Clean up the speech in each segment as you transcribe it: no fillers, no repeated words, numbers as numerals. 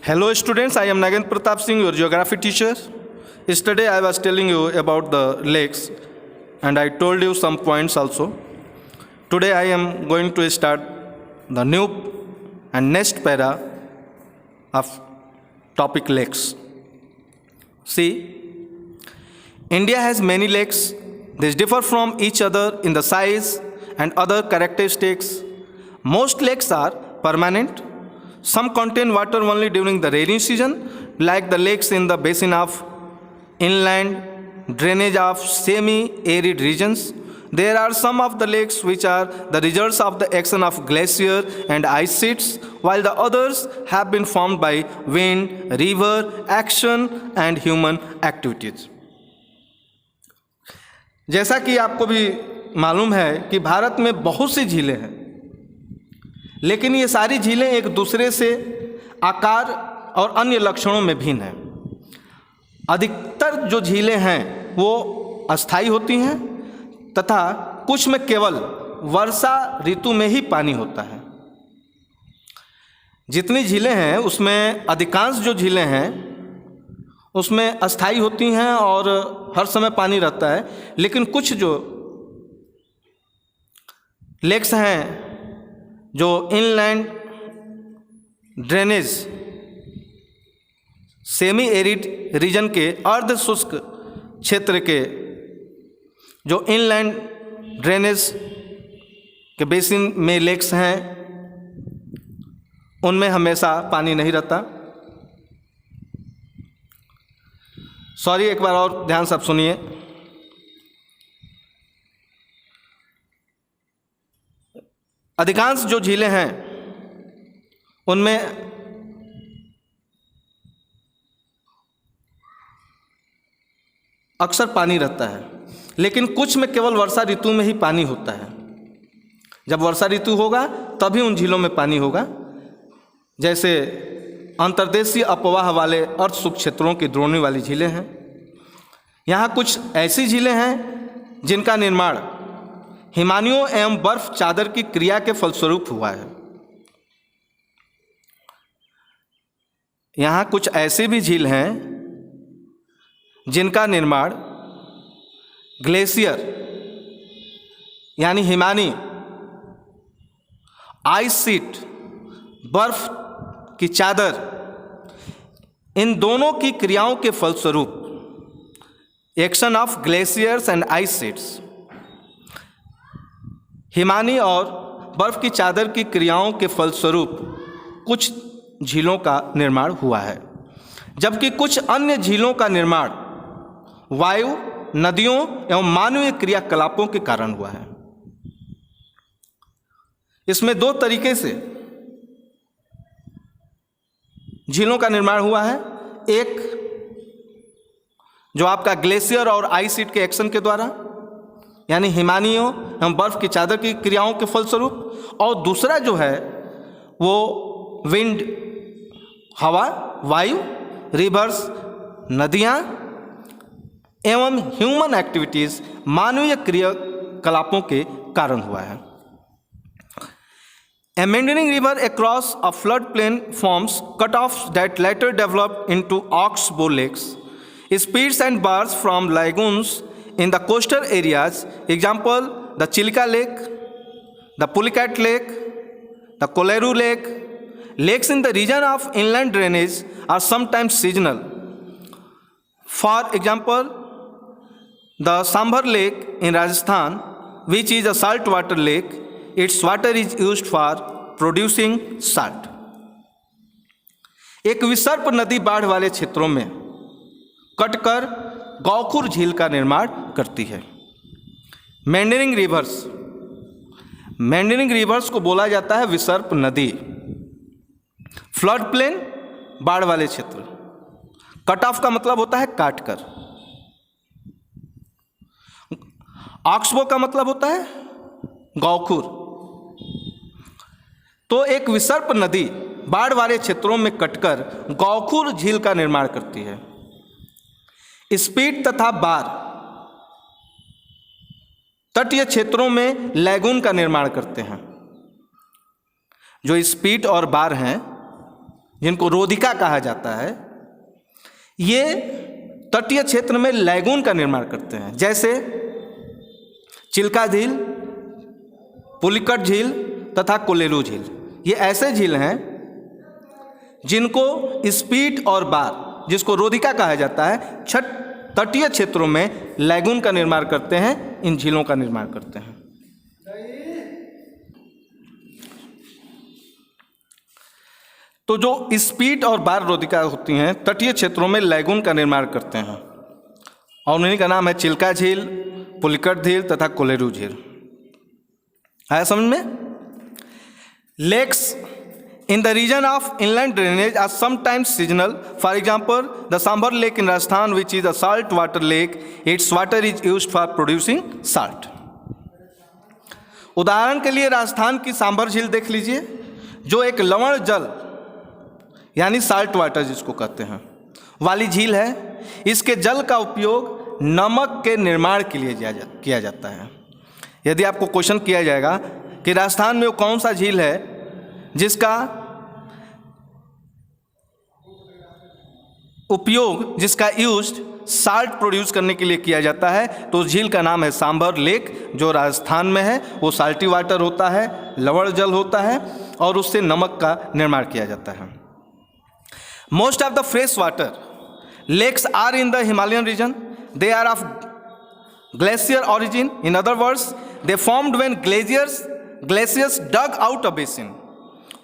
Hello students, I am Nagendra Pratap Singh, your geography teacher. Yesterday I was telling you about the lakes and I told you some points also. Today I am going to start the new and next para of topic lakes. See, India has many lakes. These differ from each other in the size and other characteristics. Most lakes are permanent. Some contain water only during the rainy season, like the lakes in the basin of inland drainage of semi-arid regions. There are some of the lakes which are the results of the action of glacier and ice sheets, while the others have been formed by wind, river, action and human activities. जैसा कि आपको भी मालूम है कि भारत में बहुत सी झीलें हैं, लेकिन ये सारी झीलें एक दूसरे से आकार और अन्य लक्षणों में भिन्न हैं। अधिकतर जो झीलें हैं वो अस्थायी होती हैं तथा कुछ में केवल वर्षा ऋतु में ही पानी होता है। जितनी झीलें हैं उसमें अधिकांश जो झीलें हैं उसमें अस्थायी होती हैं और हर समय पानी रहता है, लेकिन कुछ जो लेक्स हैं जो inland drainage semi arid region के अर्ध शुष्क क्षेत्र के जो इनलैंड ड्रेनेज के बेसिन में लेक्स हैं उनमें हमेशा पानी नहीं रहता। सॉरी, एक बार और ध्यान से आप सुनिए। अधिकांश जो झीलें हैं उनमें अक्सर पानी रहता है, लेकिन कुछ में केवल वर्षा ऋतु में ही पानी होता है। जब वर्षा ऋतु होगा तभी उन झीलों में पानी होगा। जैसे अंतर्देशीय अपवाह वाले अर्ध शुष्क क्षेत्रों की द्रोणी वाली झीलें हैं। यहाँ कुछ ऐसी झीलें हैं जिनका निर्माण हिमानियों एवं बर्फ चादर की क्रिया के फलस्वरूप हुआ है। यहाँ कुछ ऐसी भी झील हैं जिनका निर्माण ग्लेशियर यानी हिमानी, आइस शीट, बर्फ की चादर, इन दोनों की क्रियाओं के फलस्वरूप, action of glaciers and ice sheets, Himani और बर्फ की चादर की क्रियाओं के फलस्वरूप कुछ झीलों का निर्माण हुआ है, जबकि कुछ अन्य झीलों का निर्माण वायु, नदियों एवं मानवीय क्रियाकलापों के कारण हुआ है। इसमें दो तरीके से झीलों का निर्माण हुआ है। एक जो आपका ग्लेशियर और आइस शीट के एक्शन के द्वारा यानी हिमानियों एवं बर्फ की चादर की क्रियाओं के फलस्वरूप, और दूसरा जो है वो विंड, हवा, वायु, रिवर्स, नदियाँ एवं ह्यूमन एक्टिविटीज़, मानवीय क्रियाकलापों के कारण हुआ है। A meandering river across a floodplain forms cutoffs that later developed into oxbow lakes. Speeds and bars from lagoons in the coastal areas, example the Chilka Lake, the Pulicat Lake, the Koleru Lake. Lakes in the region of inland drainage are sometimes seasonal. For example, the Sambhar Lake in Rajasthan, which is a saltwater lake, its water is used for producing salt. एक विसर्प नदी बाढ़ वाले क्षेत्रों में कटकर गौखुर झील का निर्माण करती है। मेंडरिंग रिवर्स को बोला जाता है विसर्प नदी। फ्लड प्लेन बाढ़ वाले क्षेत्र, कट ऑफ का मतलब होता है काटकर, ऑक्सबो का मतलब होता है गौखुर। तो एक विसर्प नदी बाढ़ वाले क्षेत्रों में कटकर गौखुर झील का निर्माण करती है। स्पीट तथा बार तटीय क्षेत्रों में लैगून का निर्माण करते हैं। जो स्पीट और बार हैं जिनको रोधिका कहा जाता है, ये तटीय क्षेत्र में लैगून का निर्माण करते हैं, जैसे चिल्का झील, पुलिकट झील तथा कोलेरू झील। ये ऐसे झील हैं जिनको स्पीट और बार, जिसको रोधिका कहा जाता है, तटीय क्षेत्रों में लैगून का निर्माण करते हैं, इन झीलों का निर्माण करते हैं। तो जो स्पीट और बार रोधिका होती हैं तटीय क्षेत्रों में लैगून का निर्माण करते हैं, और उन्हीं का नाम है चिल्का झील, पुलिकट झील तथा कोलेरू झील। आया समझ में? Lakes in the region of inland drainage are sometimes seasonal. For example, the Sambhar lake in Rajasthan, which is a salt water lake, its water is used for producing salt. उदाहरण के लिए राजस्थान की सांभर झील देख लीजिए, जो एक लवण जल यानी साल्ट वाटर जिसको कहते हैं वाली झील है। इसके जल का उपयोग नमक के निर्माण के लिए किया जाता है। यदि आपको क्वेश्चन किया जाएगा कि राजस्थान में वो कौन सा झील है जिसका उपयोग, जिसका यूज साल्ट प्रोड्यूस करने के लिए किया जाता है, तो उस झील का नाम है सांभर लेक, जो राजस्थान में है। वो साल्टी वाटर होता है, लवण जल होता है, और उससे नमक का निर्माण किया जाता है। Most of the fresh water lakes are in the Himalayan region. They are of glacier origin. In other words, they formed when glaciers dug out a basin,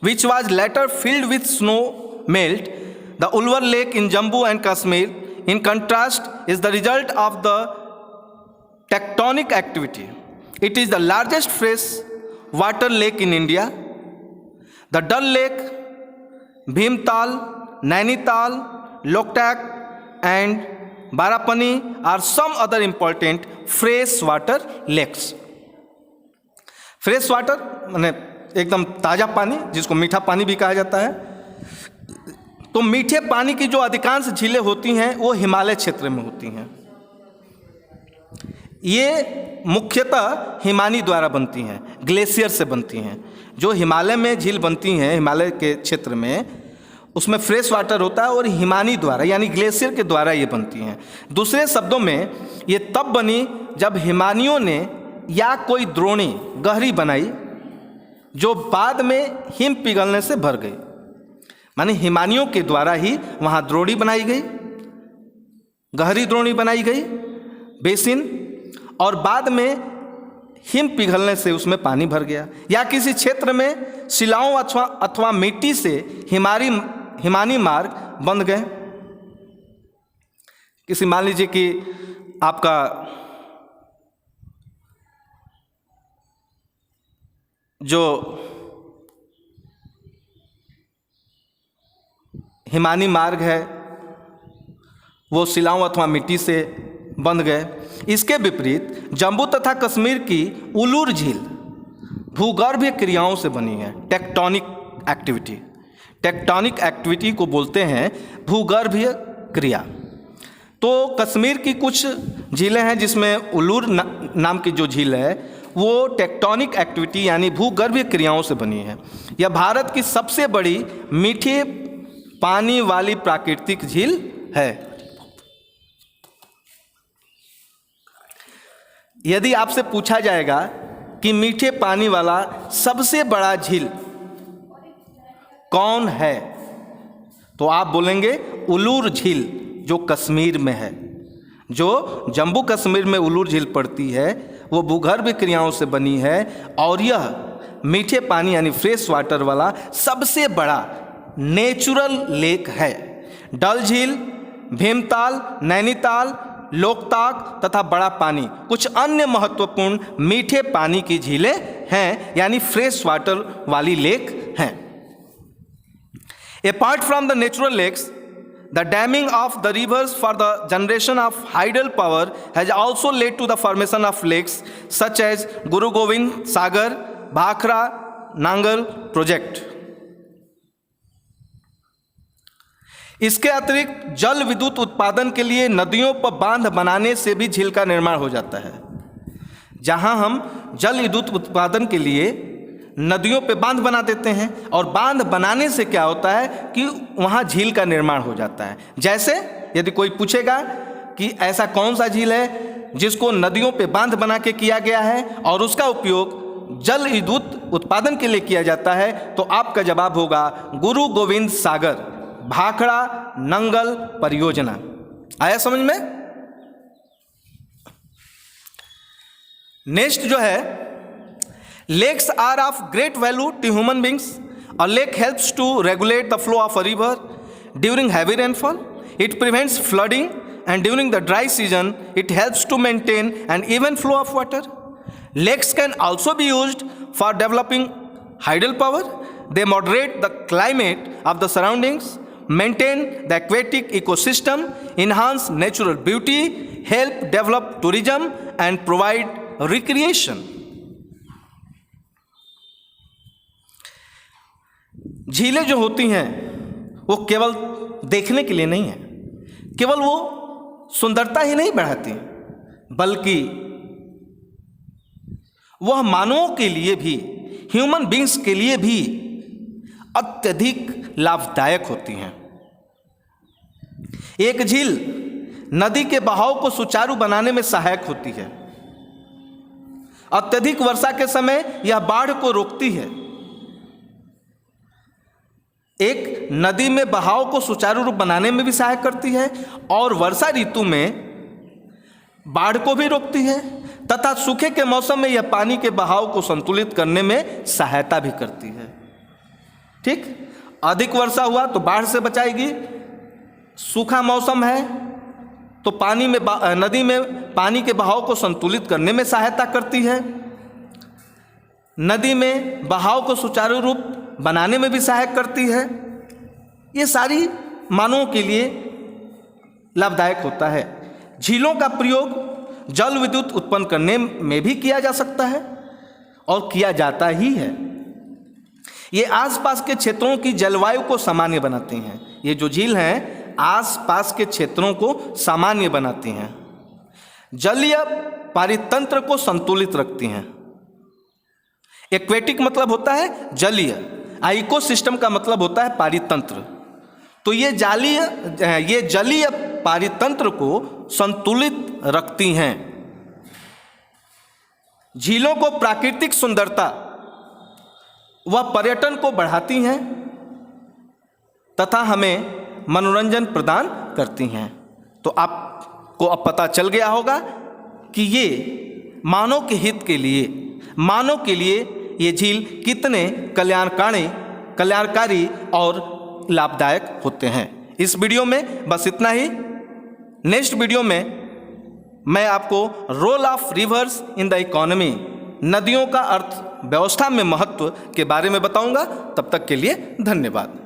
which was later filled with snow melt. The Ulwar Lake in Jammu and Kashmir, in contrast, is the result of the tectonic activity. It is the largest fresh water lake in India. The Dal Lake, Bhimtal, Nainital, Loktak, and Barapani are some other important fresh water lakes. Fresh water माने एकदम ताज़ा पानी, जिसको मीठा पानी भी कहा जाता है। तो मीठे पानी की जो अधिकांश झीलें होती हैं वो हिमालय क्षेत्र में होती हैं। ये मुख्यतः हिमानी द्वारा बनती हैं, ग्लेशियर से बनती हैं। जो हिमालय में झील बनती हैं हिमालय के क्षेत्र में, उसमें फ्रेश वाटर होता है और हिमानी द्वारा यानी ग्लेशियर के द्वारा ये बनती हैं। दूसरे शब्दों में ये तब बनी जब हिमानियों ने या कोई द्रोणी गहरी बनाई जो बाद में हिम पिघलने से भर गई। माने हिमानियों के द्वारा ही वहाँ द्रोणी बनाई गई, गहरी द्रोणी बनाई गई बेसिन, और बाद में हिम पिघलने से उसमें पानी भर गया। या किसी क्षेत्र में शिलाओं अथवा मिट्टी से हिमानी मार्ग बन गए। किसी मान लीजिए कि आपका जो हिमानी मार्ग है वो शिलाओं अथवा मिट्टी से बन गए। इसके विपरीत जम्मू तथा कश्मीर की उलूर झील भूगर्भीय क्रियाओं से बनी है। टेक्टोनिक एक्टिविटी को बोलते हैं भूगर्भीय क्रिया। तो कश्मीर की कुछ झीलें हैं जिसमें उलूर नाम की जो झील है वो टेक्टोनिक एक्टिविटी यानी भूगर्भीय क्रियाओं से बनी है। यह भारत की सबसे बड़ी मीठे पानी वाली प्राकृतिक झील है। यदि आपसे पूछा जाएगा कि मीठे पानी वाला सबसे बड़ा झील कौन है, तो आप बोलेंगे उलूर झील, जो कश्मीर में है। जो जम्मू कश्मीर में उलूर झील पड़ती है वो भूगर्भ क्रियाओं से बनी है, और यह मीठे पानी यानी फ्रेश वाटर वाला सबसे बड़ा नेचुरल लेक है। डल झील, भीमताल, नैनीताल, लोकताक तथा बड़ा पानी कुछ अन्य महत्वपूर्ण मीठे पानी की झीलें हैं यानी फ्रेश वाटर वाली लेक हैं। Apart from the natural lakes, the damming of the rivers for the generation of hydel power has also led to the formation of lakes such as Guru Gobind Sagar, Bhakra, Nangal project. इसके अतिरिक्त जल विद्युत उत्पादन के लिए नदियों पर बांध बनाने से भी झील का निर्माण हो जाता है। जहां हम जल विद्युत उत्पादन के लिए नदियों पे बांध बना देते हैं, और बांध बनाने से क्या होता है कि वहाँ झील का निर्माण हो जाता है। जैसे यदि कोई पूछेगा कि ऐसा कौन सा झील है जिसको नदियों पे बांध बना के किया गया है और उसका उपयोग जल विद्युत उत्पादन के लिए किया जाता है, तो आपका जवाब होगा गुरु गोविंद सागर भाखड़ा नंगल परियोजना। आया समझ में? नेक्स्ट जो है, lakes are of great value to human beings. A lake helps to regulate the flow of a river during heavy rainfall. It prevents flooding and during the dry season it helps to maintain an even flow of water. Lakes can also be used for developing hydel power. They moderate the climate of the surroundings, maintain the aquatic ecosystem, enhance natural beauty, help develop tourism and provide recreation. झीलें जो होती हैं वो केवल देखने के लिए नहीं है, केवल वो सुंदरता ही नहीं बढ़ाती, बल्कि वह मानवों के लिए भी, ह्यूमन बींग्स के लिए भी अत्यधिक लाभदायक होती हैं। एक झील नदी के बहाव को सुचारू बनाने में सहायक होती है। अत्यधिक वर्षा के समय यह बाढ़ को रोकती है। एक नदी में बहाव को सुचारू रूप बनाने में भी सहायक करती है और वर्षा ऋतु में बाढ़ को भी रोकती है, तथा सूखे के मौसम में यह पानी के बहाव को संतुलित करने में सहायता भी करती है। ठीक, अधिक वर्षा हुआ तो बाढ़ से बचाएगी, सूखा मौसम है तो पानी में नदी में पानी के बहाव को संतुलित करने में सहायता करती है, नदी में बहाव को सुचारू रूप बनाने में भी सहायक करती है। ये सारी मानवों के लिए लाभदायक होता है। झीलों का प्रयोग जल विद्युत उत्पन्न करने में भी किया जा सकता है और किया जाता ही है। ये आसपास के क्षेत्रों की जलवायु को सामान्य बनाते हैं। ये जो झील हैं आसपास के क्षेत्रों को सामान्य बनाती हैं, जलीय पारितंत्र को संतुलित रखती हैं। एक्वेटिक मतलब होता है जलीय, इकोसिस्टम का मतलब होता है पारितंत्र। तो ये जलीय पारितंत्र को संतुलित रखती हैं। झीलों को प्राकृतिक सुंदरता व पर्यटन को बढ़ाती हैं तथा हमें मनोरंजन प्रदान करती हैं। तो आपको अब पता चल गया होगा कि ये मानव के हित के लिए, मानव के लिए ये झील कितने कल्याणकारी और लाभदायक होते हैं। इस वीडियो में बस इतना ही। नेक्स्ट वीडियो में मैं आपको role of rivers in the economy, नदियों का अर्थव्यवस्था में महत्व के बारे में बताऊंगा। तब तक के लिए धन्यवाद।